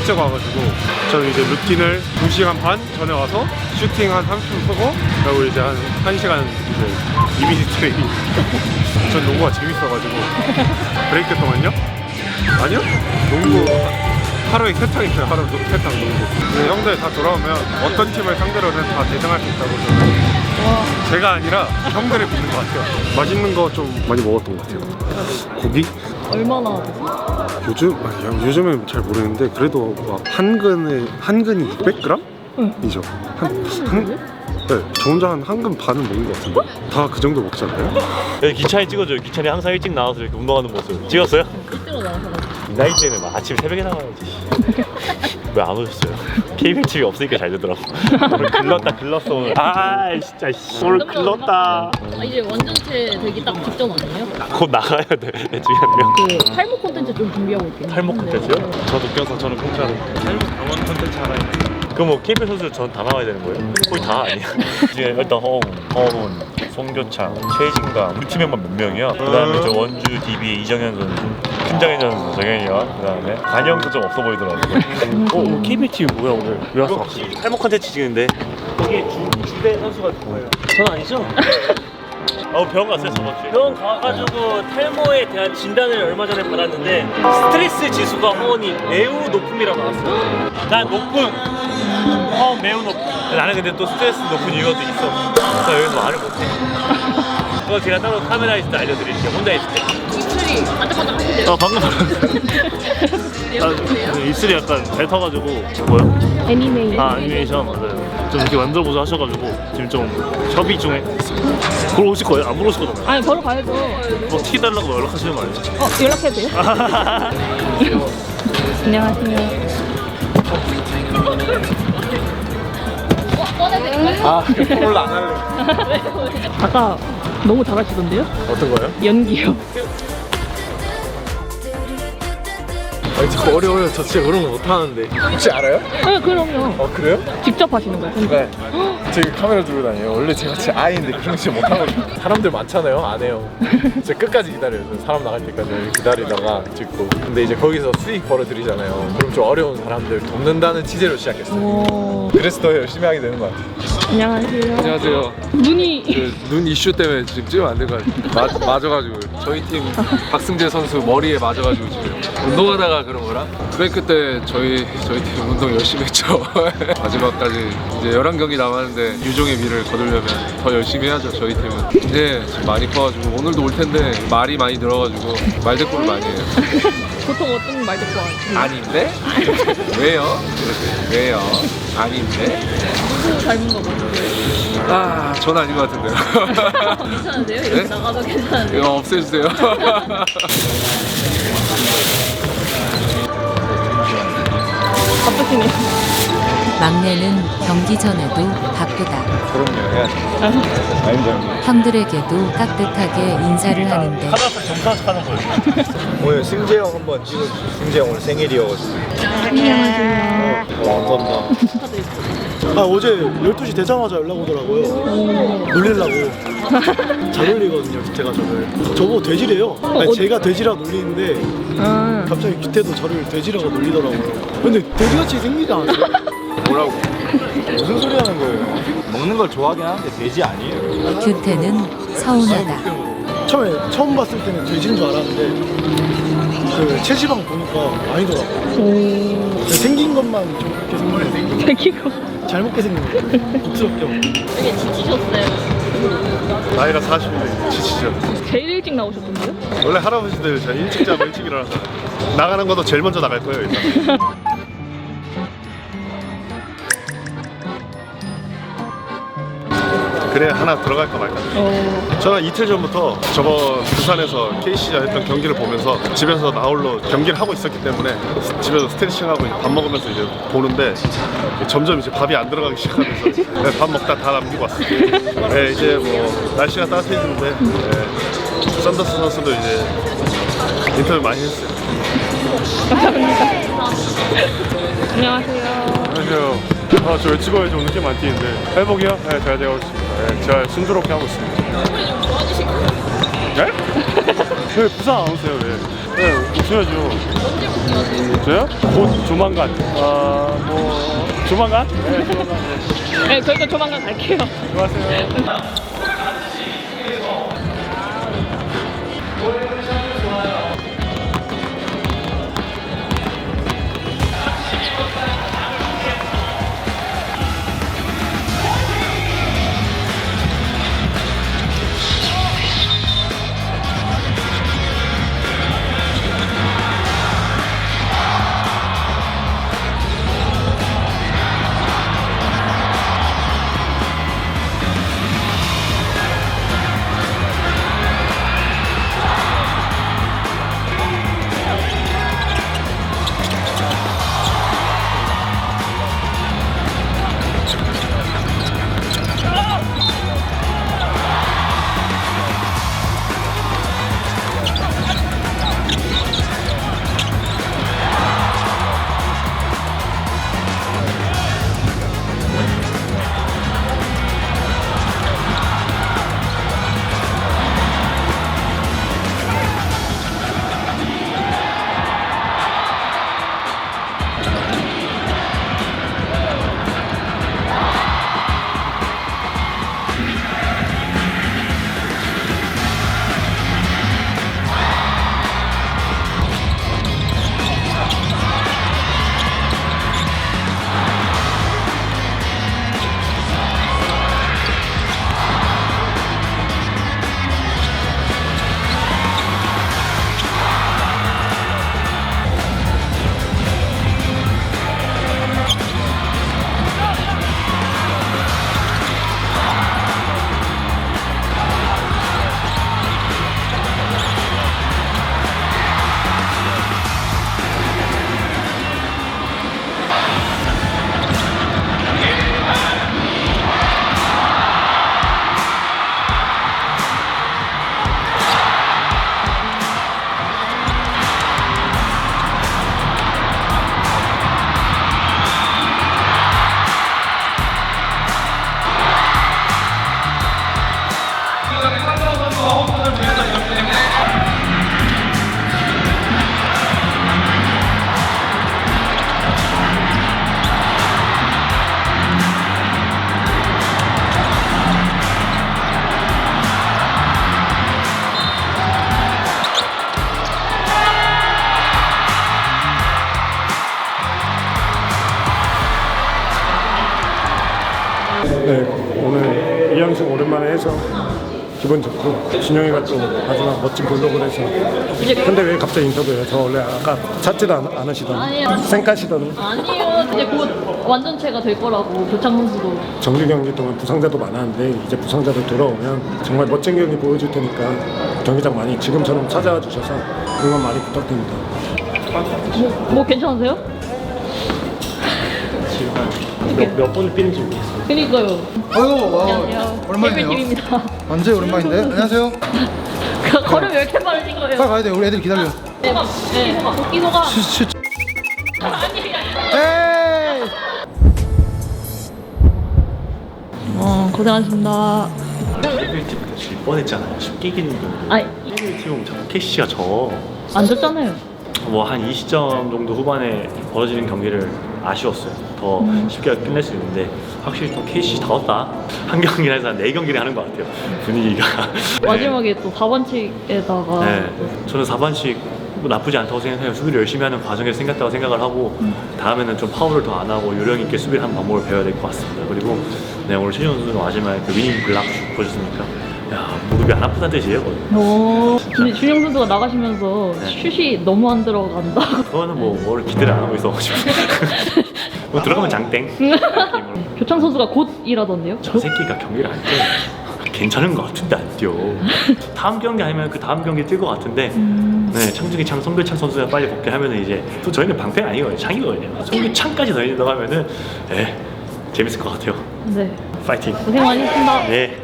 일찍 와가지고 저는 이제 루틴을 2시간 반 전에 와서 슈팅 한 30분 쓰고 그리고 이제 한 1시간 이제 이미지 트레이닝. 전 농구가 재밌어가지고 브레이크 동안요? 아니요? 농구 하루에 3탕 있어요. 하루 3탕 농구. 근데 형들 다 돌아오면 어떤 팀을 상대로는 다 대승할 수 있다고 저는 제가 아니라 형들을 믿는 것 같아요. 맛있는 거 좀 많이 먹었던 것 같아요. 고기? 얼마나 드세요? 요즘은 잘 모르겠는데 그래도 막 한 근이 600g? 응. 이죠. 네, 저 혼자 한 근 반은 먹는 것 같은데 다 그 정도 먹지 않나요? 여기 기찬이 찍어줘요. 기찬이 항상 일찍 나와서 이렇게 운동하는 모습 찍었어요? 실제로 나와서 이 나이 때는 막 아침 새벽에 나와야지. 왜 안 오셨어요? 케이블 TV 없으니까 잘 되더라고. 오늘 글렀어 오늘. 아 진짜 오늘 글렀다. 이제 완전체 되기 딱 직전 아니에요? 곧 나가야 돼. 내 중에 한 명. 그 탈모 콘텐츠 좀 준비하고 있긴 탈모 콘텐츠요? 저도 껴서 저는 공짜로 탈모 병원 콘텐츠 하나 있는데. 그럼 뭐 KBL 선수 전 다 나와야 되는 거예요? 거의 다 아니야? 이제 일단 허훈, 송교창, 최진강 우리 팀에만 몇 명이야? 그 다음에 저 원주 DB 이정현 선수, 김정현 선수 정현이와 그 다음에 간영도 좀 없어 보이더라고. KBL 팀이 뭐야 오늘? 왜 왔어? 탈모 콘텐츠 찍는데 거기에 주배 선수가 누구예요? 전 아니죠? 병원 갔어요 저번 주에? 병원 가가지고 탈모에 대한 진단을 얼마 전에 받았는데 스트레스 지수가 허원이 매우 높음이라고 나왔어요. 난 높은 매우 높은. 나는 근데 또 스트레스 높은 이유가 또 있어. 나 여기서 말을 못해. 그거 제가 따로 카메라에 있을 때 알려드릴게요. 혼자 있을 때. 입술이 반짝반짝 하신대요. 방금 입술이 약간 잘 타가지고 뭐요? 애니메이션 맞아요. 좀 이렇게 만들어보자 하셔가지고 지금 좀 협의 중에 보러 오실 거예요? 안 보러 오실 거잖아요. 아니 보러 가야죠. 뭐 티 달라고 연락하시는 거 아니에요? 연락해도 돼요? 안녕하세요. 몰라 안 할래. 아까 너무 잘하시던데요? 어떤 거요? 연기요. 아니 저 어려워요. 저 진짜 그런 거 못하는데. 혹시 알아요? 네, 그럼요. 그래요? 직접 하시는 거예요? 네. 제가 카메라 들고 다녀요. 원래 제가 진짜 아이인데 그런 거 진짜 못하거든요. 사람들 많잖아요. 안 해요. 제가 끝까지 기다려요. 사람 나갈 때까지 기다리다가 찍고. 근데 이제 거기서 수익 벌어들이잖아요. 그럼 좀 어려운 사람들 돕는다는 취지로 시작했어요. 오. 그래서 더 열심히 하게 되는 것 같아요. 안녕하세요. 안녕하세요. 눈이 눈 이슈 때문에 지금 찍으면 안 될 것 같아요. 맞아가지고 저희 팀 박승재 선수 머리에 맞아가지고 지금 운동하다가 그런 거라. 브레이크 때 저희 팀 운동 열심히 했죠. 마지막까지 이제 11경기 남았는데 유종의 미를 거두려면 더 열심히 해야죠. 저희 팀은. 네, 지금 많이 커가지고 오늘도 올 텐데 말이 많이 늘어가지고 말대꾸를 많이 해요. 보통 어떤 말 듣고 와요? 아닌데? 왜요? 왜요? 아닌데? 누구 닮은 거 같아요? 전 아닌 것 같은데요. 괜찮은데요? 이렇게 네? 나가도 괜찮은데요? 이거 없애주세요. 바쁘시네. 막내는 경기 전에도 바쁘다. 그럼요. 해야죠. 아니죠. 형들에게도 깍듯하게 인사를 하는데 카메라 점프하는 하는 거예요. 오늘 승재 형 한번 찍어주세요. 승재 형 오늘 생일이어가지고. 안녕하세요. 감사합니다. 어제 12시 되자마자 연락 오더라고요. 놀리려고. 잘 놀리거든요, 기태가 저를. 저보고 돼지래요. 아니, 제가 돼지라 놀리는데 갑자기 기태도 저를 돼지라고 놀리더라고요. 근데 돼지같이 생기지 않았어요? 뭐라고? 무슨 소리 하는 거예요? 먹는 걸 좋아하긴 하는데 돼지 아니에요? 규태는 서운하다. 처음 봤을 때는 돼지인 줄 알았는데 그 체지방 보니까 아니더라고요. 생긴 것만 좀 그렇게 생긴 거. 되기고 잘 먹게 생긴 거. 복스럽게. 되게 지치셨어요. 나이가 40인데 지치죠. 제일 일찍 나오셨던데요? 원래 할아버지들 저 일찍 자고 일찍 일어나서 나가는 것도 제일 먼저 나갈 거예요 일단. 그래 하나 들어갈까 말까. 저는 이틀 전부터 저번 부산에서 KC전 했던 경기를 보면서 집에서 나홀로 경기를 하고 있었기 때문에 집에서 스트레칭하고 밥 먹으면서 이제 보는데 점점 이제 밥이 안 들어가기 시작하면서 네, 밥 먹다 다 남기고 왔어요. 네, 이제 뭐 날씨가 따뜻해지는데 네, 썬더스 선수도 이제 인터뷰 많이 했어요. 안녕하세요. 안녕하세요. 저 웨치버에 좀 늦게 많이 뛰는데 회복이요? 네, 잘 되고 있습니다. 네, 잘 순조롭게 하고 있습니다. 좀 좋아지신 거예요? 네? 왜 부산 안 오세요 왜? 네, 웃어야죠. 저요? 곧 조만간. 뭐 조만간? 네, 조만간. 네. 네, 저희가 조만간 갈게요. 수고하세요. 네, 오늘 이양승 오랜만에 해서 기분 좋고 준영이가 또 마지막 멋진 블로그를 해서 근데 왜 갑자기 인터뷰해요? 저 원래 아까 찾지도 않으시던 아니요. 쌩까시던 아니요, 이제 곧 완전체가 될 거라고 교창 선수도. 정규 경기 동안 부상자도 많았는데 이제 부상자들 돌아오면 정말 멋진 경기 보여줄 테니까 경기장 많이 지금처럼 찾아와 주셔서 응원 많이 부탁드립니다. 뭐 괜찮으세요? 몇 번을 삐는지 모르겠어요. 그니까요. 아유, 와, 안녕하세요. 오랜만이네요. TV입니다. 완전 오랜만인데. 안녕하세요. 걸음 왜 이렇게 빠르신 거예요? 빨리 가야 돼. 우리 애들 기다려. 네, 도끼소가. 에이! 고생하셨습니다. 일찍부터 질 뻔했잖아요. 쉽게 이기는 거. 아니, 팀은 자꾸 캐시가 져. 안 졌잖아요. 뭐 한 20점 정도 후반에 벌어지는 경기를 아쉬웠어요. 더 쉽게 끝낼 수 있는데 확실히 좀 KC 다 왔다. 한 경기에서 한 4경기를 하는 것 같아요. 분위기가. 마지막에 또 4반칙에다가. 네. 저는 4반씩 뭐 나쁘지 않다고 생각해요. 수비를 열심히 하는 과정에서 생겼다고 생각을 하고 다음에는 좀 파울을 더 안 하고 요령 있게 수비를 하는 방법을 배워야 될 것 같습니다. 그리고 네, 오늘 최지원 선수는 마지막에 그 위닝 블락 슛 보셨습니까? 야, 무릎이 안 아프다는 뜻이에요. 오, 근데 준영 선수가 나가시면서 네. 슛이 너무 안 들어간다. 그거는 뭘 기대를 안 하고 있어가지고 뭐 들어가면 장땡. 교창 선수가 곧 일하던데요? 저 새끼가 경기를 안 뛰어. 괜찮은 것 같은데 안 뛰어. 다음 경기 아니면 그 다음 경기 뛸 것 같은데 네, 창중이 창 성교창 선수가 빨리 복귀하면은 이제 또 저희는 방패가 아니거든요. 창이거든요. 성교창까지 더 들어가면은 재밌을 것 같아요. 네. 파이팅. 고생 많으셨습니다. 네.